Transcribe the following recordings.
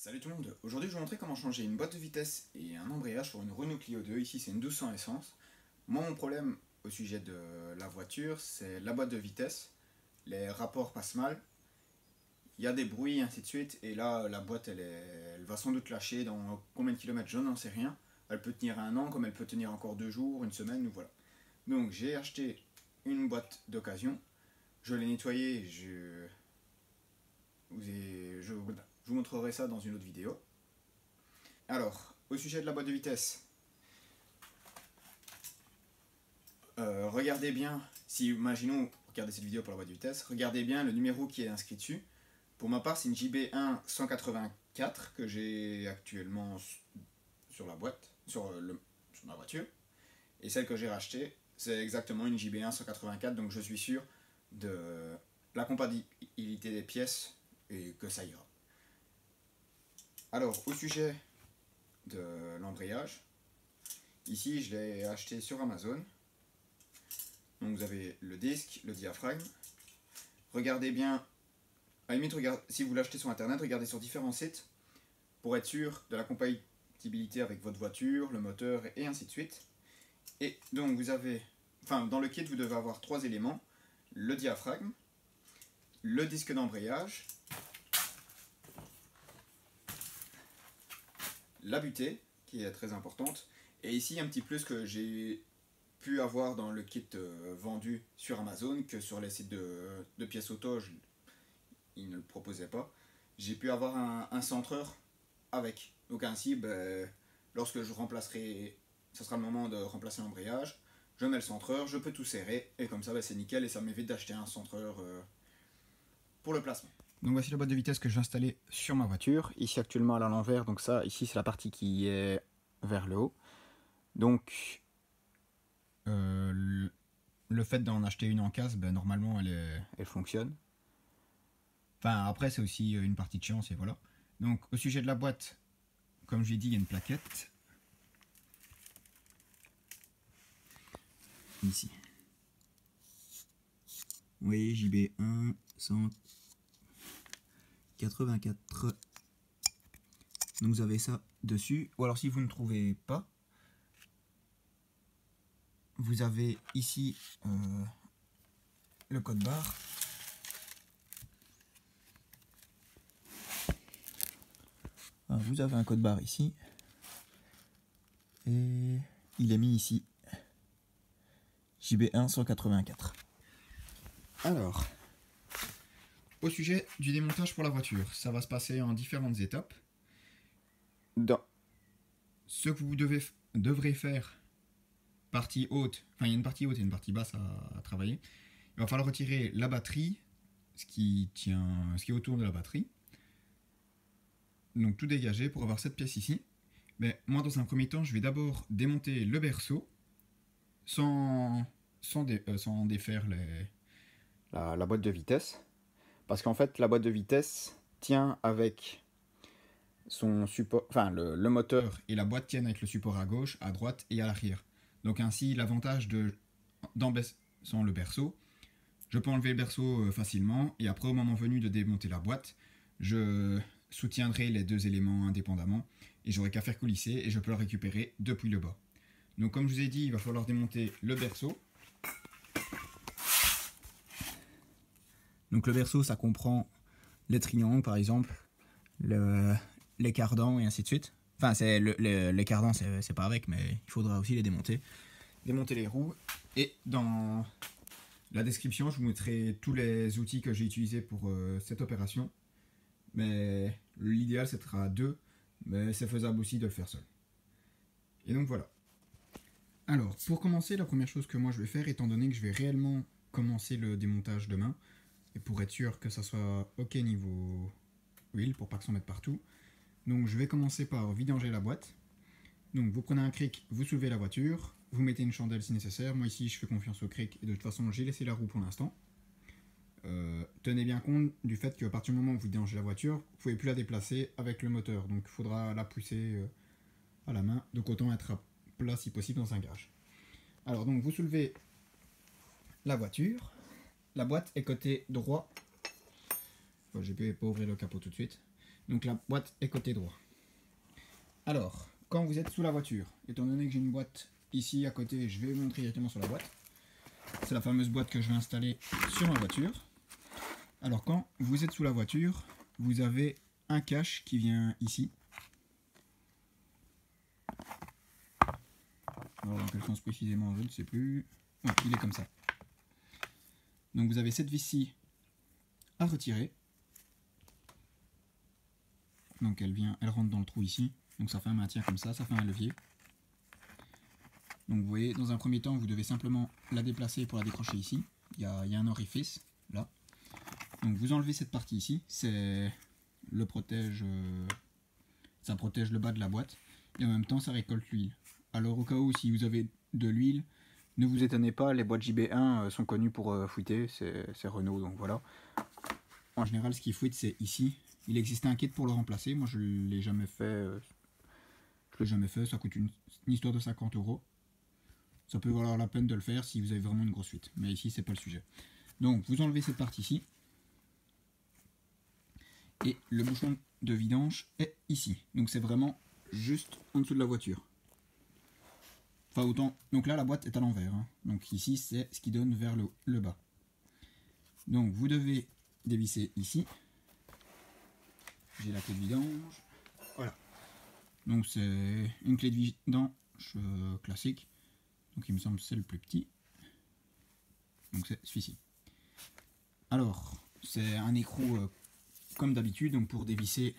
Salut tout le monde, aujourd'hui je vais vous montrer comment changer une boîte de vitesse et un embrayage sur une Renault Clio 2, ici c'est une 1200 essence. Moi mon problème au sujet de la voiture c'est la boîte de vitesse, les rapports passent mal, il y a des bruits ainsi de suite et là la boîte elle va sans doute lâcher dans combien de kilomètres je n'en sais rien. Elle peut tenir un an comme elle peut tenir encore 2 jours, une semaine, voilà. Donc j'ai acheté une boîte d'occasion, je l'ai nettoyée, je vous montrerai ça dans une autre vidéo. Alors, au sujet de la boîte de vitesse, regardez bien, si imaginons, regardez cette vidéo pour la boîte de vitesse, regardez bien le numéro qui est inscrit dessus. Pour ma part, c'est une JB1 184 que j'ai actuellement sur la boîte, sur ma voiture. Et celle que j'ai rachetée, c'est exactement une JB1 184, donc je suis sûr de la compatibilité des pièces et que ça ira. Alors, au sujet de l'embrayage, ici je l'ai acheté sur Amazon. Donc vous avez le disque, le diaphragme. Regardez bien, à la limite, si vous l'achetez sur internet, regardez sur différents sites pour être sûr de la compatibilité avec votre voiture, le moteur et ainsi de suite. Et donc vous avez, dans le kit vous devez avoir 3 éléments, le diaphragme, le disque d'embrayage, la butée qui est très importante, et ici un petit plus que j'ai pu avoir dans le kit vendu sur Amazon que sur les sites de pièces auto, ils ne le proposaient pas. J'ai pu avoir un centreur avec. Donc ainsi, lorsque je remplacerai, ce sera le moment de remplacer l'embrayage, je mets le centreur, je peux tout serrer, et comme ça c'est nickel, et ça m'évite d'acheter un centreur pour le placement. Donc voici la boîte de vitesse que j'ai installée sur ma voiture. Ici actuellement elle est à l'envers, donc ça, ici c'est la partie qui est vers le haut. Donc le fait d'en acheter une en casse, normalement elle fonctionne. Enfin après c'est aussi une partie de chance et voilà. Donc au sujet de la boîte, comme je l'ai dit, il y a une plaquette. Ici. Oui, JB1 184. Donc vous avez ça dessus. Ou alors si vous ne trouvez pas, vous avez ici le code barre. Alors, vous avez un code barre ici. Et il est mis ici. JB1 184. Alors, au sujet du démontage pour la voiture, ça va se passer en différentes étapes. Dans ce que vous devrez faire, partie haute, il y a une partie haute et une partie basse à travailler. Il va falloir retirer la batterie, ce qui est autour de la batterie. Donc tout dégager pour avoir cette pièce ici. Mais moi dans un premier temps, je vais d'abord démonter le berceau sans défaire la boîte de vitesse. Parce qu'en fait, la boîte de vitesse tient avec son support, le moteur et la boîte tiennent avec le support à gauche, à droite et à l'arrière. Donc ainsi, l'avantage d'embaissant le berceau, je peux enlever le berceau facilement et après, au moment venu de démonter la boîte, je soutiendrai les deux éléments indépendamment et j'aurai qu'à faire coulisser et je peux le récupérer depuis le bas. Donc comme je vous ai dit, il va falloir démonter le berceau. Donc le berceau, ça comprend les triangles par exemple, les cardans et ainsi de suite. Enfin, les cardans, c'est pas avec, mais il faudra aussi les démonter. Démonter les roues. Et dans la description, je vous mettrai tous les outils que j'ai utilisés pour cette opération. Mais l'idéal, c'est à deux, mais c'est faisable aussi de le faire seul. Et donc voilà. Alors, pour commencer, la première chose que moi je vais faire, étant donné que je vais réellement commencer le démontage demain, et pour être sûr que ça soit ok niveau huile, pour pas que ça en mette partout, donc je vais commencer par vidanger la boîte. Donc vous prenez un cric, vous soulevez la voiture, vous mettez une chandelle si nécessaire. Moi ici je fais confiance au cric et de toute façon j'ai laissé la roue pour l'instant. Tenez bien compte du fait qu'à partir du moment où vous vidangez la voiture, vous ne pouvez plus la déplacer avec le moteur. Donc il faudra la pousser à la main. Donc autant être à plat si possible dans un garage. Alors donc vous soulevez la voiture. La boîte est côté droit. Bon, je vais pas ouvrir le capot tout de suite. Donc la boîte est côté droit. Alors, quand vous êtes sous la voiture, étant donné que j'ai une boîte ici à côté, je vais vous montrer directement sur la boîte. C'est la fameuse boîte que je vais installer sur ma voiture. Alors quand vous êtes sous la voiture, vous avez un cache qui vient ici. Alors dans quel sens précisément, je ne sais plus. Ouais, il est comme ça. Donc vous avez cette vis-ci à retirer. Donc elle rentre dans le trou ici. Donc ça fait un maintien comme ça fait un levier. Donc vous voyez, dans un premier temps, vous devez simplement la déplacer pour la décrocher ici. Il y a un orifice là. Donc vous enlevez cette partie ici, c'est le protège, ça protège le bas de la boîte et en même temps ça récolte l'huile. Alors au cas où si vous avez de l'huile, ne vous étonnez pas, les boîtes JB1 sont connues pour fouetter, c'est Renault donc voilà. En général ce qui fouette c'est ici. Il existait un kit pour le remplacer, moi je ne l'ai jamais fait, ça coûte une histoire de 50 €. Ça peut valoir la peine de le faire si vous avez vraiment une grosse fuite, mais ici c'est pas le sujet. Donc vous enlevez cette partie ici. Et le bouchon de vidange est ici. Donc c'est vraiment juste en dessous de la voiture. Enfin autant. Donc là la boîte est à l'envers. Hein. Donc ici c'est ce qui donne vers le bas. Donc vous devez dévisser ici. J'ai la clé de vidange. Voilà. Donc c'est une clé de vidange classique. Donc il me semble que c'est le plus petit. Donc c'est celui-ci. Alors c'est un écrou comme d'habitude. Donc pour dévisser,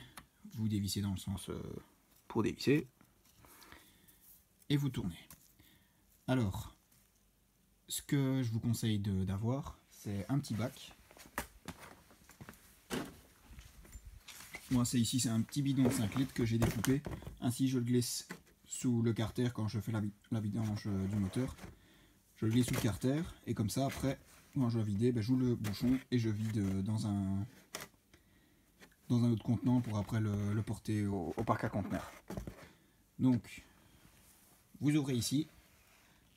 vous dévissez dans le sens pour dévisser. Et vous tournez. Alors, ce que je vous conseille d'avoir, c'est un petit bac. Moi, c'est ici, c'est un petit bidon de 5 litres que j'ai découpé. Ainsi, je le glisse sous le carter quand je fais la vidange du moteur. Je le glisse sous le carter et comme ça, après, quand je dois vider, ben, j'ouvre le bouchon et je vide dans un autre contenant pour après le porter au parc à conteneurs. Donc, vous ouvrez ici.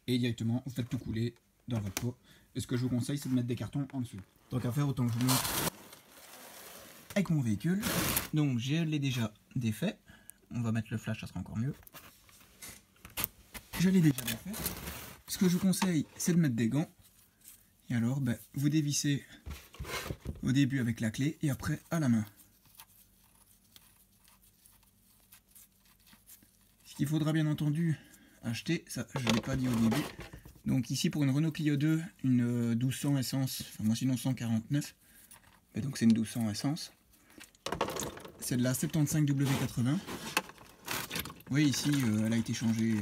Et directement, vous faites tout couler dans votre pot. Et ce que je vous conseille, c'est de mettre des cartons en dessous. Tant qu'à faire, autant que je vous montre avec mon véhicule. Donc, je l'ai déjà défait. On va mettre le flash, ça sera encore mieux. Je l'ai déjà défait. Ce que je vous conseille, c'est de mettre des gants. Et alors, ben, vous dévissez au début avec la clé et après à la main. Ce qu'il faudra bien entendu acheter, ça je ne l'ai pas dit au début. Donc ici pour une Renault Clio 2, une 1200 essence, enfin moi sinon 149, et donc c'est une 1200 essence. C'est de la 75W80. Vous voyez ici, elle a été changée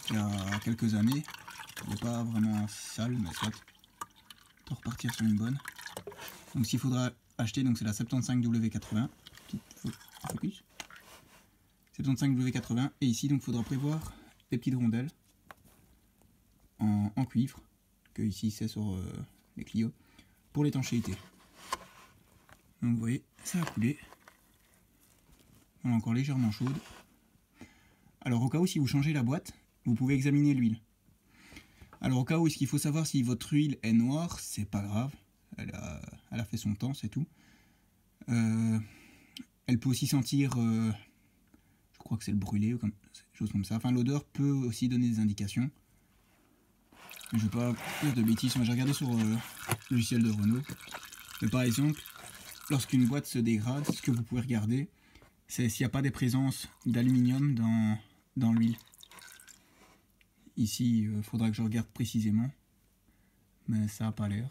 il y a quelques années. Elle n'est pas vraiment sale, mais soit. On va repartir sur une bonne. Donc s'il faudra acheter, donc c'est la 75W80. Focus. 75W80 et ici donc il faudra prévoir des petites rondelles en cuivre que ici c'est sur les Clio pour l'étanchéité. Donc vous voyez ça a coulé, elle est encore légèrement chaude. Alors au cas où si vous changez la boîte, vous pouvez examiner l'huile. Alors au cas où ce qu'il faut savoir si votre huile est noire, c'est pas grave, elle a fait son temps, c'est tout. Elle peut aussi sentir je crois que c'est le brûlé ou quelque chose comme ça. Enfin, l'odeur peut aussi donner des indications. Je ne vais pas dire de bêtises. J'ai regardé sur le logiciel de Renault. Mais par exemple, lorsqu'une boîte se dégrade, ce que vous pouvez regarder, c'est s'il n'y a pas des présences d'aluminium dans l'huile. Ici, il faudra que je regarde précisément. Mais ça n'a pas l'air.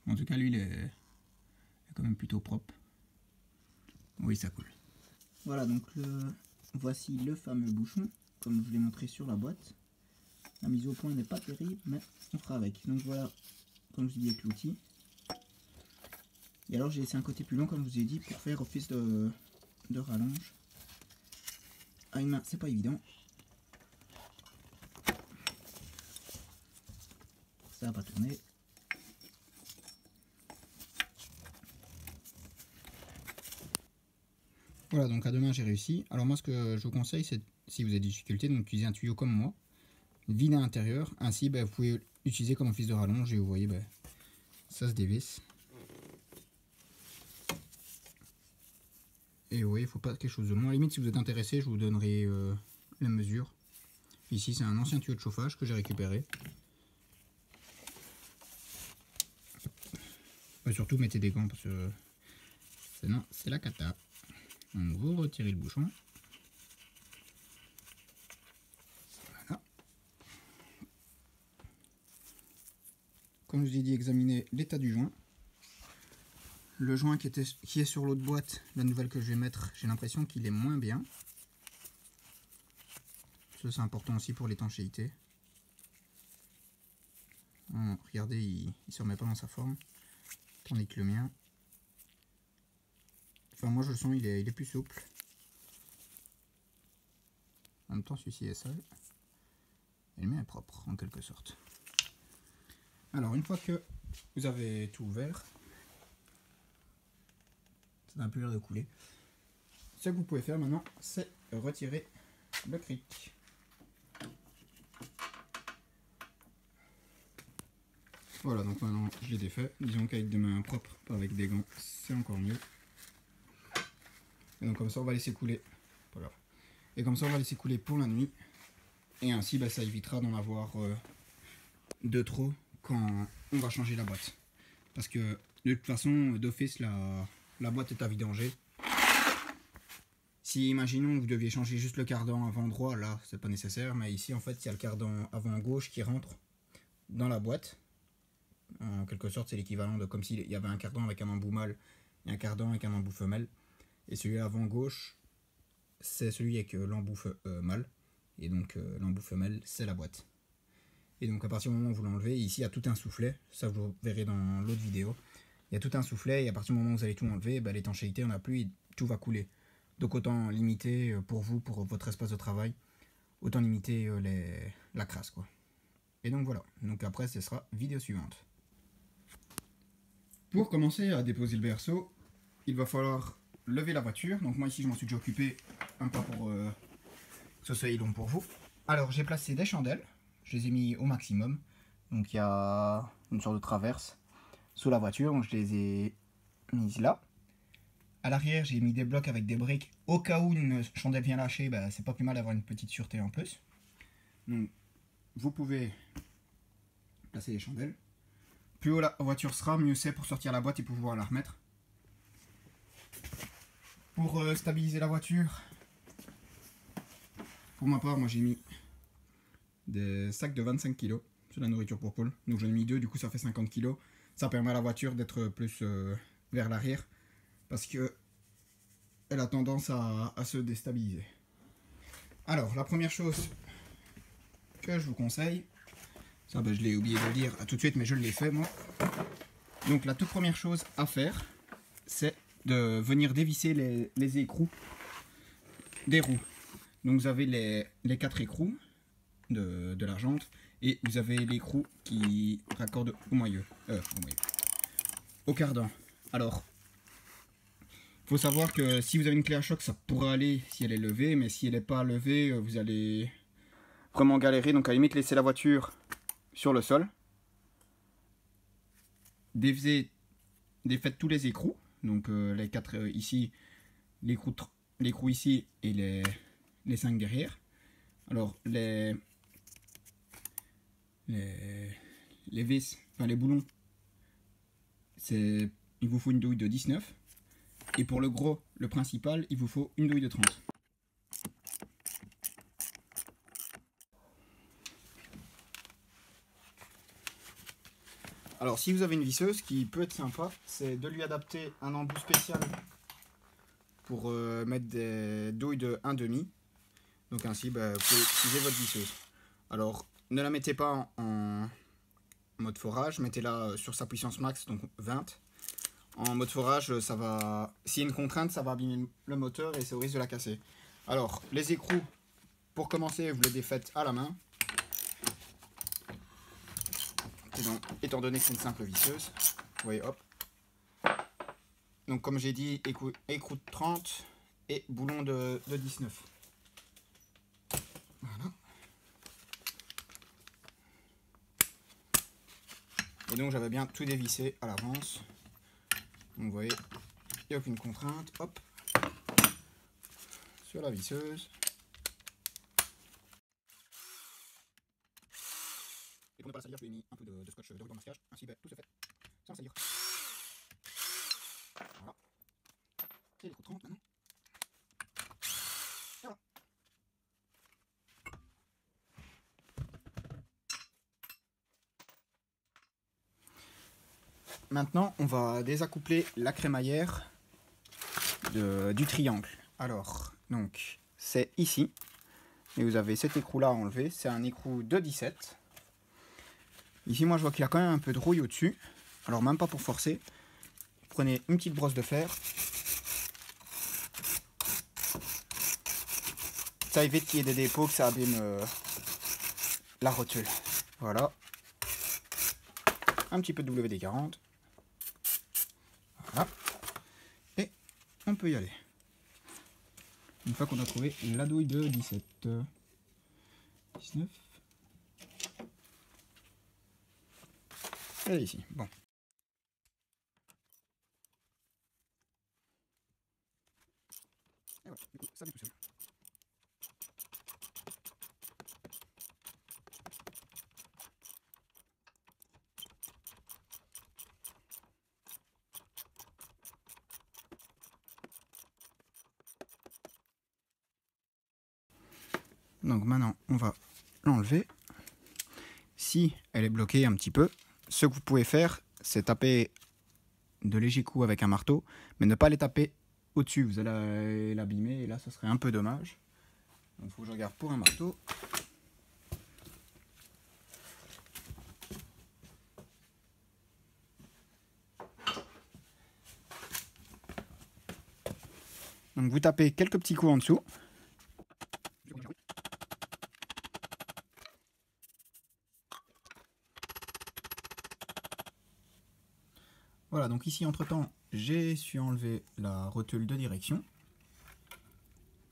En tout cas, l'huile est quand même plutôt propre. Oui, ça coule. Voilà, donc voici le fameux bouchon, comme je vous l'ai montré sur la boîte. La mise au point n'est pas terrible, mais on fera avec. Donc voilà, comme je vous dis, avec l'outil. Et alors j'ai laissé un côté plus long, comme je vous ai dit, pour faire office de rallonge. À une main, c'est pas évident. Ça va pas tourner. Voilà, donc à deux mains j'ai réussi. Alors moi ce que je vous conseille, c'est si vous avez des difficultés, d'utiliser un tuyau comme moi, vide à l'intérieur. Ainsi vous pouvez l'utiliser comme office de rallonge et vous voyez ça se dévisse. Et oui, il faut pas quelque chose de long. À la limite, si vous êtes intéressé, je vous donnerai la mesure. Ici, c'est un ancien tuyau de chauffage que j'ai récupéré. Et surtout, mettez des gants parce que sinon, c'est la cata. Donc, vous retirez le bouchon. Voilà. Comme je vous ai dit, examinez l'état du joint. Le joint qui est sur l'autre boîte, la nouvelle que je vais mettre, j'ai l'impression qu'il est moins bien. Ça, c'est important aussi pour l'étanchéité. Regardez, il ne se remet pas dans sa forme. Tandis que le mien, enfin moi je le sens, il est plus souple. En même temps, celui-ci est sale. Et le mien est propre, en quelque sorte. Alors, une fois que vous avez tout ouvert, ça n'a plus l'air de couler. Ce que vous pouvez faire maintenant, c'est retirer le cric. Voilà, donc maintenant je l'ai défait. Disons qu'avec des mains propres, pas avec des gants, c'est encore mieux. Et donc comme ça on va laisser couler. Voilà. Et comme ça on va laisser couler pour la nuit. Et ainsi ça évitera d'en avoir de trop quand on va changer la boîte. Parce que de toute façon, d'office, la boîte est à vidanger. Si imaginons que vous deviez changer juste le cardan avant droit, là c'est pas nécessaire. Mais ici en fait il y a le cardan avant gauche qui rentre dans la boîte. En quelque sorte, c'est l'équivalent de comme s'il y avait un cardan avec un embout mâle et un cardan avec un embout femelle. Et celui avant gauche, c'est celui avec l'embout mâle. Et donc l'embout femelle, c'est la boîte. Et donc à partir du moment où vous l'enlevez, ici il y a tout un soufflet. Ça vous verrez dans l'autre vidéo. Il y a tout un soufflet et à partir du moment où vous allez tout enlever, l'étanchéité on n'a plus et tout va couler. Donc autant limiter pour vous, pour votre espace de travail, autant limiter la crasse quoi. Et donc voilà. Donc après ce sera vidéo suivante. Pour commencer à déposer le berceau, il va falloir lever la voiture. Donc moi ici je m'en suis déjà occupé, un peu pour que ce soit long pour vous. Alors j'ai placé des chandelles, je les ai mis au maximum. Donc il y a une sorte de traverse sous la voiture, donc je les ai mises là. À l'arrière j'ai mis des blocs avec des briques. Au cas où une chandelle vient lâcher, c'est pas plus mal d'avoir une petite sûreté en plus. Donc vous pouvez placer les chandelles. Plus haut la voiture sera, mieux c'est pour sortir la boîte et pouvoir la remettre. Pour stabiliser la voiture, pour ma part, moi j'ai mis des sacs de 25 kg sur la nourriture pour poule. Donc j'en ai mis 2, du coup ça fait 50 kg. Ça permet à la voiture d'être plus vers l'arrière parce que elle a tendance à se déstabiliser. Alors la première chose que je vous conseille, ça je l'ai oublié de le dire tout de suite mais je l'ai fait moi. Donc la toute première chose à faire, c'est de venir dévisser les écrous des roues. Donc vous avez les 4 écrous de la jante et vous avez l'écrou qui raccorde au cardan. Alors, il faut savoir que si vous avez une clé à choc, ça pourra aller si elle est levée, mais si elle n'est pas levée, vous allez vraiment galérer. Donc à la limite, laissez la voiture sur le sol. Défaites tous les écrous. Donc les 4 ici, l'écrou ici et les 5 derrière. Alors les vis, enfin les boulons, il vous faut une douille de 19. Et pour le gros, le principal, il vous faut une douille de 30. Alors si vous avez une visseuse, ce qui peut être sympa, c'est de lui adapter un embout spécial pour mettre des douilles de 1,5. Donc ainsi, vous pouvez utiliser votre visseuse. Alors ne la mettez pas en mode forage, mettez-la sur sa puissance max, donc 20. En mode forage, ça va, s'il y a une contrainte, ça va abîmer le moteur et c'est au risque de la casser. Alors les écrous, pour commencer, vous les défaites à la main. Donc, étant donné que c'est une simple visseuse, vous voyez, hop. Donc comme j'ai dit, écrou de 30 et boulon de 19. Voilà. Et donc j'avais bien tout dévissé à l'avance. Donc vous voyez, il n'y a aucune contrainte. Hop. sur la visseuse. Et pour ne pas la salir, je lui ai mis un peu de scotch de ruban masquage. Ainsi, tout se fait sans salir. Voilà. Et l'écrou 30 maintenant. Et voilà. Maintenant, on va désaccoupler la crémaillère du triangle. Alors, donc, c'est ici. Et vous avez cet écrou-là à enlever. C'est un écrou de 17. Ici, moi, je vois qu'il y a quand même un peu de rouille au-dessus. Alors, même pas pour forcer. Prenez une petite brosse de fer. Ça évite qu'il y ait des dépôts, que ça abîme la rotule. Voilà. Un petit peu de WD-40. Voilà. Et on peut y aller. Une fois qu'on a trouvé la douille de 17. 19. Elle est ici. Bon. Et voilà, du coup, ça vient tout seul. Donc maintenant, on va l'enlever. Si elle est bloquée un petit peu, ce que vous pouvez faire, c'est taper de légers coups avec un marteau, mais ne pas les taper au-dessus. Vous allez l'abîmer et là, ce serait un peu dommage. Donc, il faut que je regarde pour un marteau. Donc, vous tapez quelques petits coups en dessous. Voilà, donc ici, entre-temps, j'ai su enlever la rotule de direction.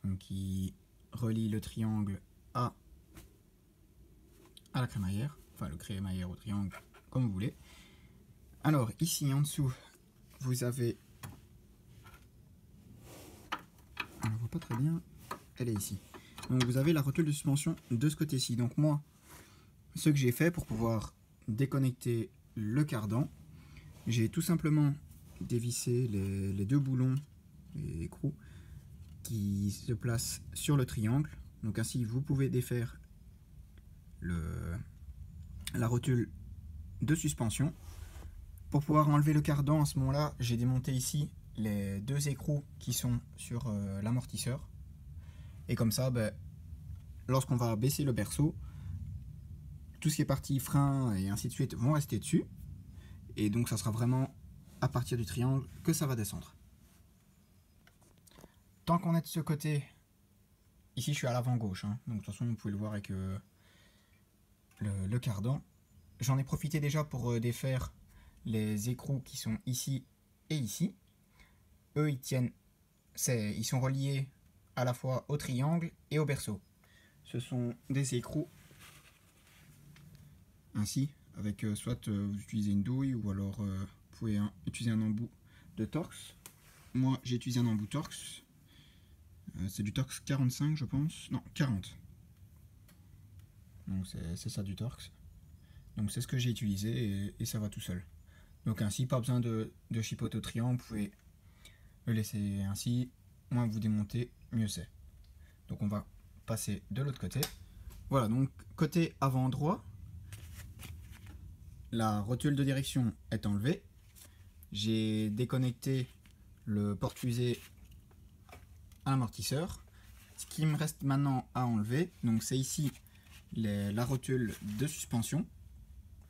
Donc, qui relie le triangle à la crémaillère. Enfin, le crémaillère au triangle, comme vous voulez. Alors, ici, en dessous, vous avez... On ne voit pas très bien. Elle est ici. Donc, vous avez la rotule de suspension de ce côté-ci. Donc, moi, ce que j'ai fait pour pouvoir déconnecter le cardan, j'ai tout simplement dévissé les deux boulons, les écrous, qui se placent sur le triangle. Donc ainsi, vous pouvez défaire la rotule de suspension. Pour pouvoir enlever le cardan, à ce moment-là, j'ai démonté ici les deux écrous qui sont sur l'amortisseur. Et comme ça, lorsqu'on va baisser le berceau, tout ce qui est partie frein et ainsi de suite vont rester dessus. Et donc ça sera vraiment à partir du triangle que ça va descendre. Tant qu'on est de ce côté, ici je suis à l'avant gauche, hein, donc de toute façon vous pouvez le voir avec le cardan. J'en ai profité déjà pour défaire les écrous qui sont ici et ici. Eux ils sont reliés à la fois au triangle et au berceau. Ce sont des écrous ainsi, avec soit vous utilisez une douille ou alors vous pouvez utiliser un embout de Torx. Moi j'ai utilisé un embout Torx. C'est du Torx 45 je pense. Non, 40. Donc c'est ça du Torx. Donc c'est ce que j'ai utilisé et ça va tout seul. Donc ainsi, pas besoin de chipoter au triangle, vous pouvez le laisser ainsi. Moins vous démontez, mieux c'est. Donc on va passer de l'autre côté. Voilà, donc côté avant droit, la rotule de direction est enlevée. J'ai déconnecté le porte-fusée à l'amortisseur. Ce qui me reste maintenant à enlever, donc c'est ici la rotule de suspension.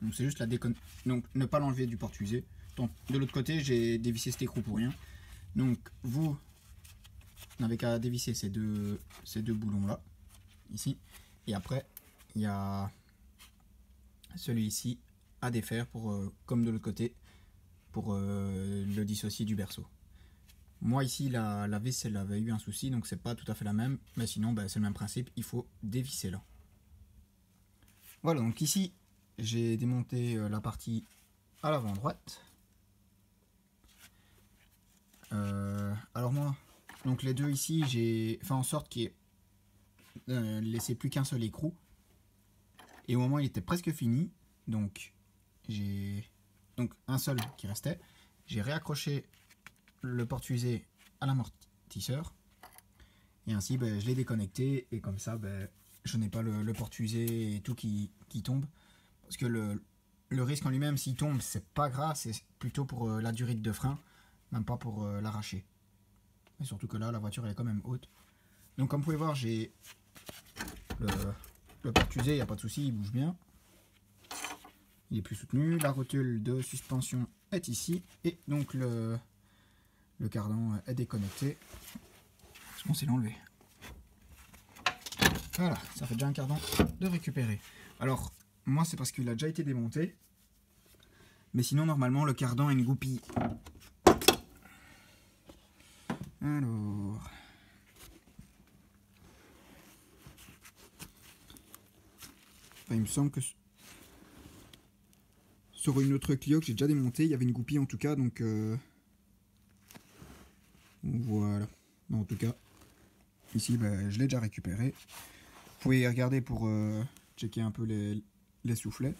Donc c'est juste la donc ne pas l'enlever du porte-fusée. Donc de l'autre côté, j'ai dévissé cet écrou pour rien. Donc vous n'avez qu'à dévisser ces deux boulons là, ici. Et après, il y a celui-ci à défaire pour, comme de l'autre côté, pour le dissocier du berceau. Moi ici, la vis elle avait eu un souci, donc c'est pas tout à fait la même. Mais sinon, c'est le même principe, il faut dévisser là. Voilà, donc ici, j'ai démonté la partie à l'avant droite. Alors moi, Donc les deux ici, j'ai fait en sorte qu'il ne laissait plus qu'un seul écrou. Et au moment où il était presque fini, donc j'ai un seul qui restait, j'ai réaccroché le porte-fusée à l'amortisseur. Et ainsi, ben, je l'ai déconnecté. Et comme ça, ben, je n'ai pas le porte-fusée et tout qui tombe. Parce que le risque en lui-même, s'il tombe, c'est pas grave. C'est plutôt pour la durite de frein, même pas pour l'arracher. Et surtout que là, la voiture, elle est quand même haute. Donc comme vous pouvez voir, j'ai le porte-fusée, il n'y a pas de souci, il bouge bien. Il est plus soutenu. La rotule de suspension est ici. Et donc le cardan est déconnecté. Parce qu'on sait l'enlever. Voilà, ça fait déjà un cardan de récupérer. Alors, moi c'est parce qu'il a déjà été démonté. Mais sinon, normalement, le cardan a une goupille. Alors... Enfin, il me semble que sur une autre Clio que j'ai déjà démontée, il y avait une goupille en tout cas, donc voilà. En tout cas, ici, ben, je l'ai déjà récupéré. Vous pouvez y regarder pour checker un peu les soufflets.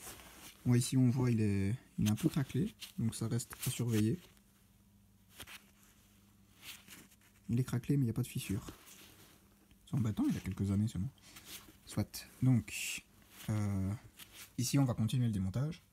Moi ici, on voit il est un peu craquelé, donc ça reste à surveiller. Il est craquelé, mais il n'y a pas de fissure. C'est embêtant, il y a quelques années seulement. Soit. Donc, ici, on va continuer le démontage.